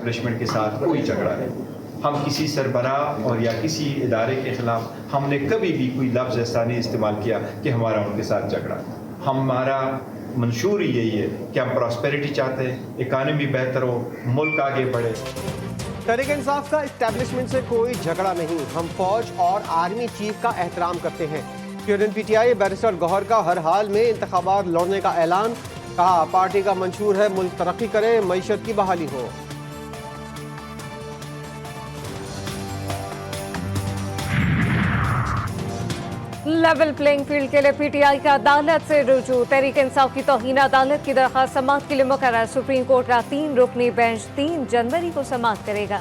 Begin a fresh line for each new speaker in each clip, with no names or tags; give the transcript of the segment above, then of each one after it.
Establishment के साथ कोई झगड़ा नहीं। हम किसी सरबराह और या किसी इदारे के ख़िलाफ़ हमने कभी भी कोई लफ्ज़ ऐसा नहीं इस्तेमाल किया कि हमारा उनके साथ झगड़ा। हमारा मंशूर यही है कि हम प्रॉस्पेरिटी चाहते हैं, इकानमी बेहतर हो, मुल्क आगे बढ़े।
तहरीक इंसाफ का इस्टेब्लिशमेंट से कोई झगड़ा नहीं, हम फौज और आर्मी चीफ का एहतराम करते हैं। चेयरमैन पीटीआई बैरिस्टर गौहर का हर हाल में इंतखाबात लड़ने का ऐलान। कहा पार्टी का मंशूर है मुल्क तरक्की करे, मईशत की बहाली हो।
लेवल प्लेइंग फील्ड के लिए पीटीआई का अदालत से रुजू। तहरीक इंसाफ की तौहीन अदालत की दरख्वास्त समाअत के लिए मुकर्रर। सुप्रीम कोर्ट का 3 रुकनी बेंच 3 जनवरी को समाअत करेगा।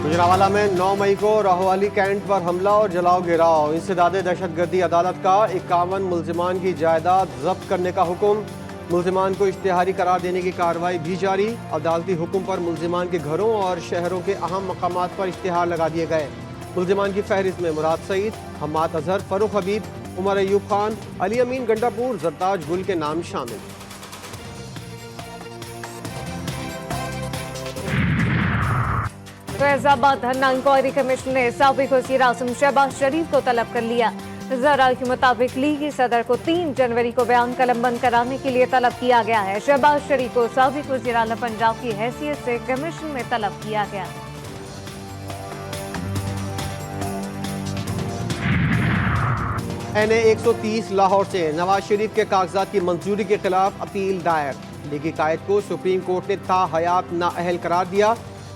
गुजरांवाला में 9 मई को राहोवाली कैंट पर हमला और जलाओ गिराव। इंसदादे दहशतगर्दी अदालत का 51 मुल्जिमान की जायदाद जब्त करने का हुक्म। मुल्जिमान को इश्तिहारी करार देने की कार्रवाई भी जारी। अदालती हुक्म पर मुल्जिमान के घरों और शहरों के अहम मकामात पर इश्तिहार लगा दिए गए। मुल्जिमान की फहरिस्त में मुराद सईद, हम्माद अजहर, फरूख हबीब, उमर अयूब खान, अली अमीन गंडापुर, जरताज गुल के नाम शामिल।
फैजाबाद धरना इंक्वायरी कमीशन ने साबिक वज़ीर आज़म शहबाज शरीफ को तलब कर लिया। ज़राए के मुताबिक लीगी सदर को 3 जनवरी को बयान कलमबंद कराने के लिए तलब किया गया है। शहबाज शरीफ को साबिक वज़ीर आला पंजाब की हैसियत से कमीशन में तलब किया गया।
NA 130 लाहौर से नवाज शरीफ के कागजात की मंजूरी के खिलाफ अपील दायर। लीगी कायद को सुप्रीम कोर्ट ने ताहयात नाअहल करार दिया।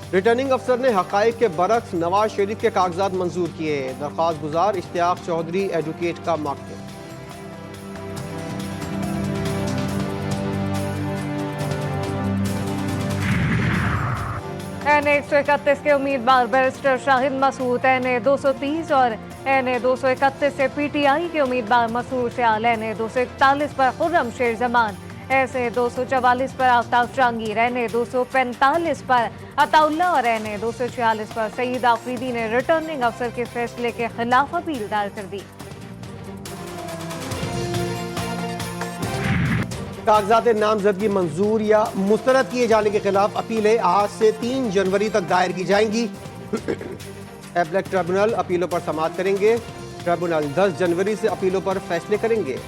रिटर्निंग अफसर ने हकाइक के बरक्स नवाज शरीफ के कागजात मंजूर किए। दरख्वास्त गुजार इश्तियाक चौधरी एडवोकेट का मकतब।
NA 131 के उम्मीदवार बैरिस्टर शाहिद मसूद, NA 230 और NA 231 से पीटीआई के उम्मीदवार मसूद शाल, NA 241 पर खुर्रम शेर जमान, NA 244 पर आफ्ताब जहांगीर, NA 245 पर अताउल्ला और NA 246 पर सईद आफरीदी ने रिटर्निंग अफसर के फैसले के खिलाफ अपील दायर कर दी।
कागजात नामजदगी मंजूर या मुस्तरद किए जाने के खिलाफ अपीलें आज से 3 जनवरी तक दायर की जाएंगी। एपलेट ट्रिब्यूनल अपीलों पर समाअत करेंगे। ट्रिब्यूनल 10 जनवरी से अपीलों पर फैसले करेंगे।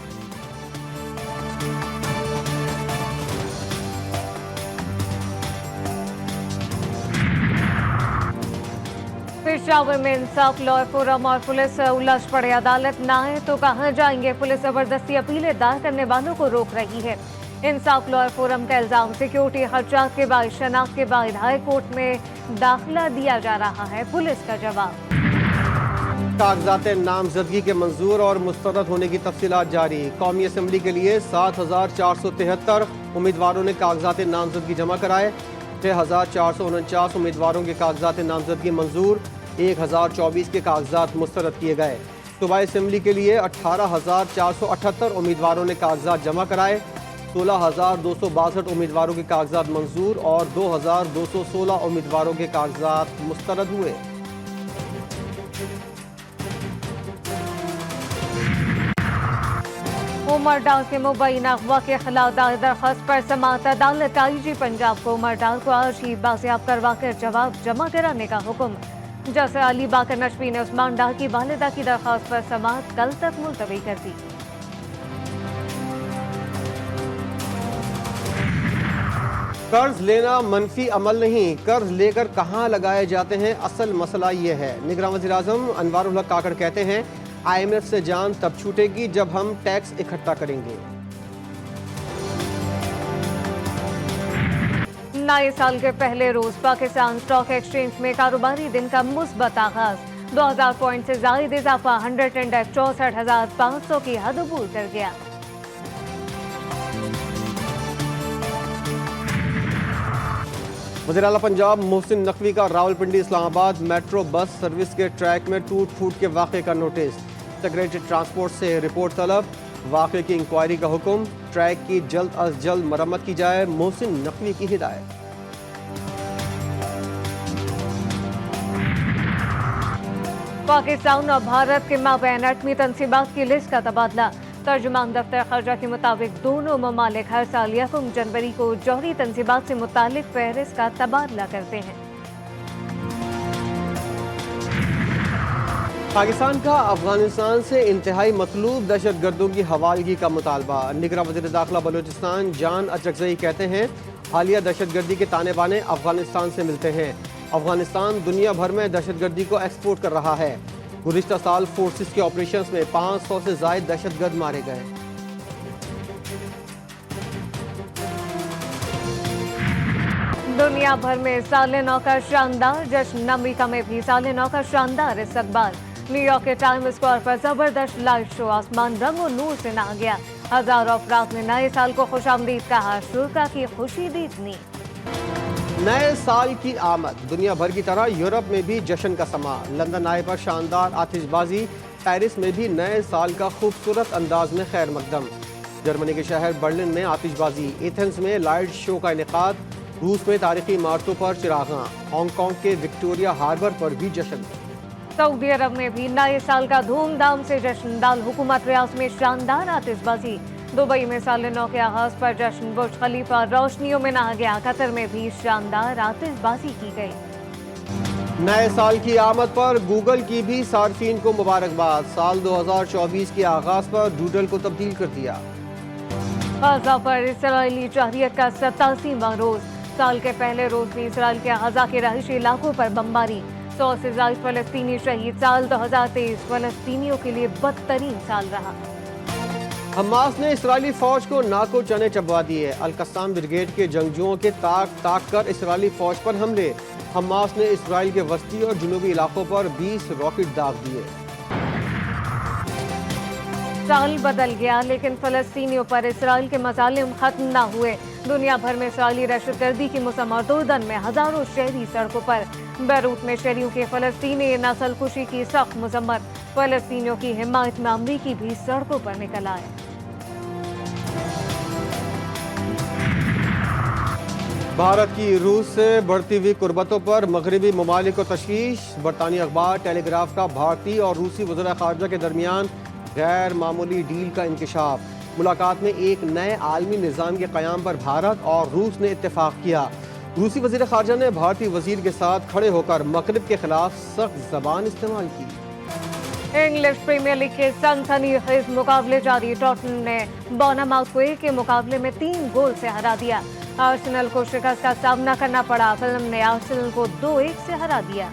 पेशावर में इंसाफ लॉ फोरम और पुलिस उलझ पड़े। अदालत ना है तो कहां जाएंगे? पुलिस जबरदस्ती अपीलें दायर करने वालों को रोक रही है। इंसाफ लॉ फोरम का इल्जाम सिक्योरिटी खर्चात के बाद शनाख्त के बाद हाई कोर्ट में दाखिला दिया जा रहा है। पुलिस का जवाब।
कागजात नामजदगी के मंजूर और मुस्तरद होने की तफसीलात जारी। कौमी असम्बली के लिए 7,473 उम्मीदवारों ने कागजात नामजदगी जमा कराए। 6,449 उम्मीदवारों के कागजात नामजदगी मंजूर, 1,024 के कागजात मुस्तरद किए गए। सूबाई असम्बली के लिए 18,478 उम्मीदवारों ने कागजात जमा कराए। 16,262 उम्मीदवारों के कागजात मंजूर और 2,216 उम्मीदवारों के कागजात मुस्तरद हुए।
उमर डाल के मुबैना अगवा के खिलाफ दायर दरख्वास्त पर समाअत। अदालत IG पंजाब को उमर डाल को आज ही बाजियाब करवा कर जवाब जमा कराने का हुक्म। जैसे अली बाकर नशवी ने उस्मान डाल की वालिदा की दरख्वास्त पर समाअत कल तक मुलतवी कर दी।
कर्ज लेना मनफी अमल नहीं, कर्ज लेकर कहाँ लगाए जाते हैं, असल मसला ये है। निगरान वज़ीर आज़म अनवारुल हक काकड़ कहते हैं IMF से जान तब छूटेगी जब हम टैक्स इकट्ठा करेंगे।
नए साल के पहले रोज पाकिस्तान स्टॉक एक्सचेंज में कारोबारी दिन का मुस्बत आगाज। 2000 पॉइंट से जायद इजाफा, 100 इंडेक्स 64,500 की हद अबूर कर गया।
वज़ीर आला पंजाब मोहसिन नकवी का Rawalpindi Islamabad metro bus service के ट्रैक में टूट फूट के वाक़े का नोटिस। सेक्रेटरी ट्रांसपोर्ट से रिपोर्ट तलब, वाक़े की इंक्वायरी का हुक्म। ट्रैक की जल्द अज जल्द मरम्मत की जाए, मोहसिन नकवी की हिदायत।
पाकिस्तान और भारत के माबैन एटमी तनसीबात की लिस्ट का तबादला। तर्जुमान दफ्तर खर्जा के मुताबिक दोनों ममालिक हर साल 1 जनवरी को जौहरी तंजीबात से मुतालिक फहरिस्त का तबादला करते हैं।
पाकिस्तान का अफगानिस्तान से इंतहाई मतलूब दहशतगर्दों की हवालगी का मुतालबा। निगरां वज़ीर दाखिला बलूचिस्तान जान अचकज़ई कहते हैं हालिया दहशतगर्दी के ताने बाने अफगानिस्तान से मिलते हैं। अफगानिस्तान दुनिया भर में दहशतगर्दी को एक्सपोर्ट कर रहा है। गुज़िश्ता साल फोर्सेस के ऑपरेशंस में 500 से ज़ायद दहशतगर्द मारे गए।
दुनिया भर में साल नौ का शानदार जश्न। अमेरिका में भी साल नौ का शानदार इस्तकबाल। न्यूयॉर्क के टाइम स्क्वायर पर जबरदस्त लाइट शो आसमान रंग और नूर से नहा गया। हजारों अफराद ने नए साल को खुशामदीद कहा, शुरा की खुशी दीदनी।
नए साल की आमद। दुनिया भर की तरह यूरोप में भी जश्न का समा। लंदन आए पर शानदार आतिशबाजी। पेरिस में भी नए साल का खूबसूरत अंदाज में खैर मकदम। जर्मनी के शहर बर्लिन में आतिशबाजी। एथेंस में लाइट शो का इनेकाद। रूस में तारीखी इमारतों पर चिरागां। हांगकांग के विक्टोरिया हार्बर पर भी जश्न।
सऊदी अरब में भी नए साल का धूमधाम से जश्न। दाल हुकूमत रियाज में शानदार आतिशबाजी। दुबई में साल नौ के आगाज पर जश्न। बुर्ज खलीफा रोशनियों में नहा गया। कतर में भी शानदार आतिशबाजी की गई।
नए साल की आमद पर गूगल की भी सार्फिन को मुबारकबाद। साल 2024 के आगाज पर डूडल को तब्दील कर दिया।
गाजा पर इसराइली जहरियत का 87वां रोज। साल के पहले रोज भी इसराइल के गाजा के रहायशी इलाकों पर बमबारी। 100 से ज्यादा फलस्तीनी शहीद। साल 2023 फलस्तीनियों के लिए बदतरीन साल रहा।
हमास ने इसराइली फौज को नाको चने चबवा दिए। अल-कस्साम ब्रिगेड के जंगजुओं के ताक कर इसराइली फौज पर हमले। हमास ने इसराइल के वस्ती और जुनूबी इलाकों पर 20 रॉकेट दाग दिए।
साल बदल गया लेकिन फलस्तीनियों पर इसराइल के मजालिम खत्म न हुए। दुनिया भर में इसराइली दहशतगर्दी की मुसम्मर दुर्दन में हजारों शहरी सड़कों पर। बैरूत में शहरियों के फलस्तीनी नस्ल कुशी की सख्त मुजम्मत। फलस्तीनियों की हिमायत में अमरीकी भी सड़कों पर निकल आए।
भारत की रूस से बढ़ती हुई कुर्बतों पर मगरबी ममालिक को तशवीश। बरतानी अखबार टेलीग्राफ का भारतीय और रूसी वज़ीर ख़ारजा के दरमियान गैर मामूली डील का इंकशाफ। मुलाकात में एक नए आलमी निज़ाम के क़याम पर भारत और रूस ने इत्तेफाक किया। रूसी वज़ीर ख़ारजा ने भारतीय वज़ीर के साथ खड़े होकर मगरिब के खिलाफ सख्त ज़बान इस्तेमाल की।
इंग्लिश प्रीमियर लीग के सनसनीखेज मुकाबले जारी। टॉटनहम ने बॉर्नमाउथ को 1 के मुकाबले में 3 गोल से हरा दिया। आर्सेनल को शिकस्त का सामना करना पड़ा। फिल्म ने आर्सेनल को 2-1 से हरा दिया।